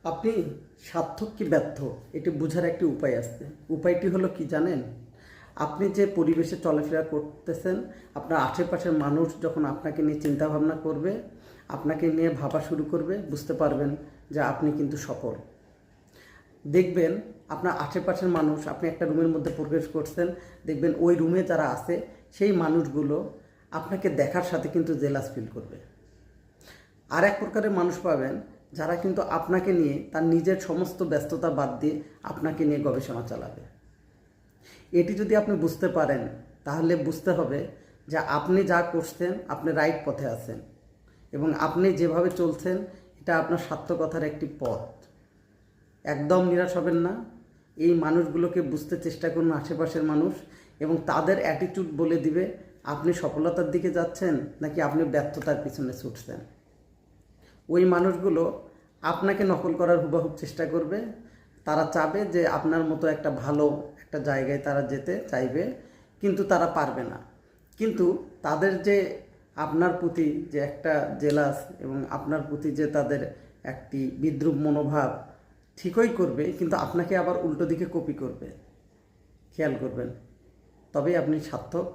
আপনি সার্থক কি ব্যর্থ এটি বোঝার একটি উপায় আছে। উপায়টি হলো কি জানেন? আপনি যে পরিবেশে চলাফেরা করতেছেন, আপনার আশেপাশের মানুষ যখন আপনাকে নিয়ে চিন্তা ভাবনা করবে, আপনাকে নিয়ে ভাবা শুরু করবে, বুঝতে পারবেন যে আপনি কিন্তু সফল। দেখবেন আপনার আশেপাশের মানুষ, আপনি একটা রুমের মধ্যে প্রবেশ করছেন, দেখবেন ওই রুমে যারা আছে সেই মানুষগুলো আপনাকে দেখার সাথে কিন্তু জেলাস ফিল করবে। আর এক প্রকারের মানুষ পাবেন যারা কিন্তু আপনাকে নিয়ে তার নিজের সমস্ত ব্যস্ততা বাদ দিয়ে আপনাকে নিয়ে গবেষণা চালাবে। এটি যদি আপনি বুঝতে পারেন তাহলে বুঝতে হবে যে আপনি যা করছেন আপনি রাইট পথে আছেন এবং আপনি যেভাবে চলছেন এটা আপনার সার্থকতার একটি পথ। একদম নিরাশ হবেন না। এই মানুষগুলোকে বুঝতে চেষ্টা করুন, আশেপাশের মানুষ, এবং তাদের অ্যাটিটিউড বলে দিবে আপনি সফলতার দিকে যাচ্ছেন নাকি আপনি ব্যর্থতার পিছনে ছুটছেন। ওই মানুষগুলো আপনাকে নকল করার হুবহু চেষ্টা করবে। তারা চাবে যে আপনার মতো একটা ভালো একটা জায়গায় তারা যেতে চাইবে, কিন্তু তারা পারবে না। কিন্তু তাদের যে আপনার প্রতি যে একটা জেলাস এবং আপনার প্রতি যে তাদের একটি বিদ্রূপ মনোভাব ঠিকই করবে, কিন্তু আপনাকে আবার উল্টো দিকে কপি করবে। খেয়াল করবেন, তবেই আপনি সার্থক